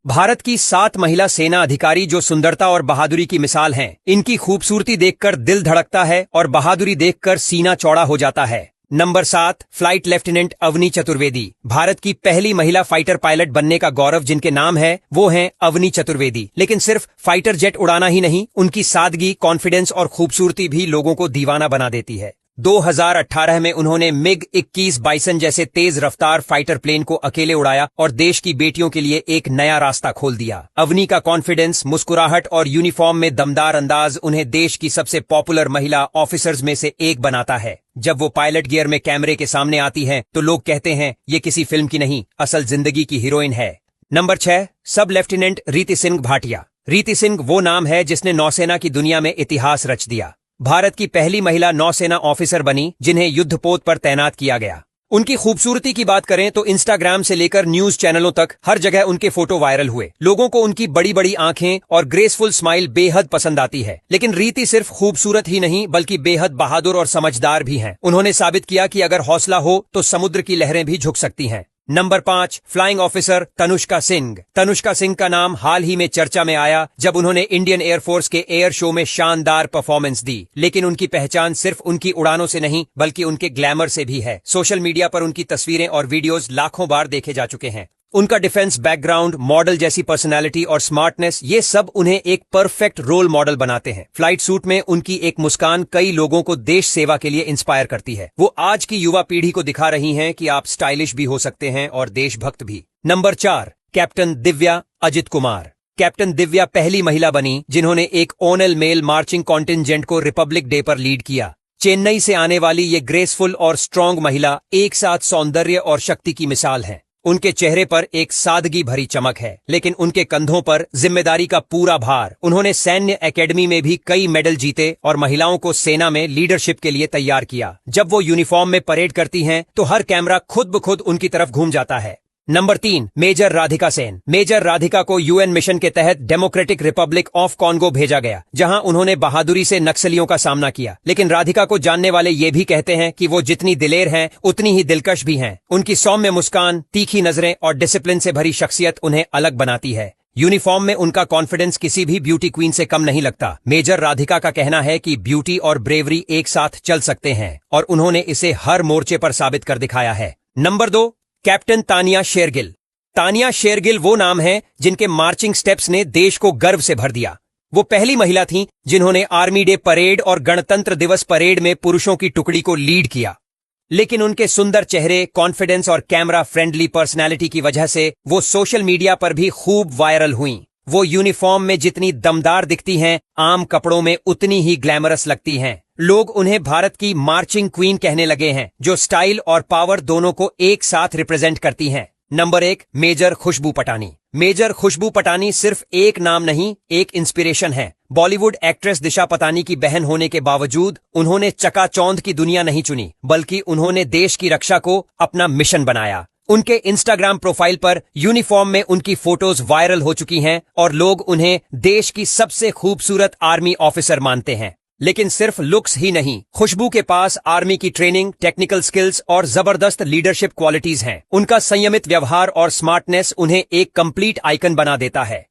भारत की 7 महिला सेना अधिकारी जो सुंदरता और बहादुरी की मिसाल हैं। इनकी खूबसूरती देखकर दिल धड़कता है और बहादुरी देखकर सीना चौड़ा हो जाता है। Number 7, flight lieutenant Avani Chaturvedi. Bharat की पहली महिला फाइटर पायलट बनने का गौरव जिनके नाम है वो हैं अवनी चतुर्वेदी। लेकिन सिर्फ फाइटर जेट उड़ाना ही नहीं, उनकी सादगी, कॉन्फिडेंस और खूबसूरती भी लोगों को दीवाना बना देती है। 2018 में उन्होंने MiG-21 बाइसन जैसे तेज रफ्तार फाइटर प्लेन को अकेले उड़ाया और देश की बेटियों के लिए एक नया रास्ता खोल दिया। अवनी का कॉन्फिडेंस, मुस्कुराहट और यूनिफॉर्म में दमदार अंदाज उन्हें देश की सबसे पॉपुलर महिला ऑफिसर्स में से एक बनाता है। जब वो पायलट गियर में कैमरे के सामने आती हैं, तो लोग कहते हैं ये किसी फिल्म की नहीं, असल जिंदगी की हीरोइन है। नंबर 6, सब लेफ्टिनेंट रीति सिंह भाटिया। रीति सिंह वो नाम है जिसने नौसेना की दुनिया में इतिहास रच दिया। भारत की पहली महिला नौसेना ऑफिसर बनी जिन्हें युद्धपोत पर तैनात किया गया। उनकी खूबसूरती की बात करें तो इंस्टाग्राम से लेकर न्यूज चैनलों तक हर जगह उनके फोटो वायरल हुए। लोगों को उनकी बड़ी बड़ी आंखें और ग्रेसफुल स्माइल बेहद पसंद आती है। लेकिन रीति सिर्फ खूबसूरत ही नहीं बल्कि बेहद बहादुर और समझदार भी हैं। उन्होंने साबित किया कि अगर हौसला हो तो समुद्र की लहरें भी झुक सकती हैं। Number 5, flying officer Tanushka Singh. Tanushka Singh का नाम हाल ही में चर्चा में आया जब उन्होंने इंडियन एयरफोर्स के एयर शो में शानदार परफॉर्मेंस दी। लेकिन उनकी पहचान सिर्फ उनकी उड़ानों से नहीं बल्कि उनके ग्लैमर से भी है। सोशल मीडिया पर उनकी तस्वीरें और वीडियोस लाखों बार देखे जा चुके हैं। उनका डिफेंस बैकग्राउंड, मॉडल जैसी पर्सनालिटी और स्मार्टनेस, ये सब उन्हें एक परफेक्ट रोल मॉडल बनाते हैं। फ्लाइट सूट में उनकी एक मुस्कान कई लोगों को देश सेवा के लिए इंस्पायर करती है। वो आज की युवा पीढ़ी को दिखा रही हैं कि आप स्टाइलिश भी हो सकते हैं और देशभक्त भी। Number 4, captain Divya Ajit Kumar. Captain Divya पहली महिला बनी जिन्होंने एक ऑनल मेल मार्चिंग कॉन्टिंजेंट को रिपब्लिक डे पर लीड किया। चेन्नई से आने वाली ये ग्रेसफुल और स्ट्रांग महिला एक साथ सौंदर्य और शक्ति की मिसाल है। उनके चेहरे पर एक सादगी भरी चमक है, लेकिन उनके कंधों पर जिम्मेदारी का पूरा भार। उन्होंने सैन्य एकेडमी में भी कई मेडल जीते और महिलाओं को सेना में लीडरशिप के लिए तैयार किया। जब वो यूनिफॉर्म में परेड करती हैं, तो हर कैमरा खुद ब खुद उनकी तरफ घूम जाता है। Number 3, major Radhika Sen. Major Radhika को UN मिशन के तहत डेमोक्रेटिक रिपब्लिक ऑफ कॉन्गो भेजा गया, जहां उन्होंने बहादुरी से नक्सलियों का सामना किया। लेकिन राधिका को जानने वाले ये भी कहते हैं कि वो जितनी दिलेर हैं उतनी ही दिलकश भी हैं। उनकी सौम्य मुस्कान, तीखी नजरें और डिसिप्लिन से भरी शख्सियत उन्हें अलग बनाती है। यूनिफॉर्म में उनका कॉन्फिडेंस किसी भी ब्यूटी क्वीन से कम नहीं लगता। मेजर राधिका का कहना है कि ब्यूटी और ब्रेवरी एक साथ चल सकते हैं और उन्होंने इसे हर मोर्चे पर साबित कर दिखाया है। Number 2, captain Tania Shergill. तानिया शेरगिल वो नाम है जिनके मार्चिंग स्टेप्स ने देश को गर्व से भर दिया। वो पहली महिला थीं जिन्होंने आर्मी डे परेड और गणतंत्र दिवस परेड में पुरुषों की टुकड़ी को लीड किया। लेकिन उनके सुंदर चेहरे, कॉन्फिडेंस और कैमरा फ्रेंडली पर्सनैलिटी की वजह से वो सोशल मीडिया पर भी खूब वायरल हुईं। वो यूनिफॉर्म में जितनी दमदार दिखती हैं, आम कपड़ों में उतनी ही ग्लैमरस लगती हैं। लोग उन्हें भारत की मार्चिंग क्वीन कहने लगे हैं, जो स्टाइल और पावर दोनों को एक साथ रिप्रेजेंट करती हैं। नंबर 1, मेजर खुशबू पटानी। मेजर खुशबू पटानी सिर्फ एक नाम नहीं, एक इंस्पिरेशन है। बॉलीवुड एक्ट्रेस दिशा पटानी की बहन होने के बावजूद उन्होंने चकाचौंध की दुनिया नहीं चुनी, बल्कि उन्होंने देश की रक्षा को अपना मिशन बनाया। उनके इंस्टाग्राम प्रोफाइल पर यूनिफॉर्म में उनकी फोटोज वायरल हो चुकी हैं और लोग उन्हें देश की सबसे खूबसूरत आर्मी ऑफिसर मानते हैं। लेकिन सिर्फ लुक्स ही नहीं, खुशबू के पास आर्मी की ट्रेनिंग, टेक्निकल स्किल्स और जबरदस्त लीडरशिप क्वालिटीज हैं। उनका संयमित व्यवहार और स्मार्टनेस उन्हें एक कंप्लीट आइकन बना देता है।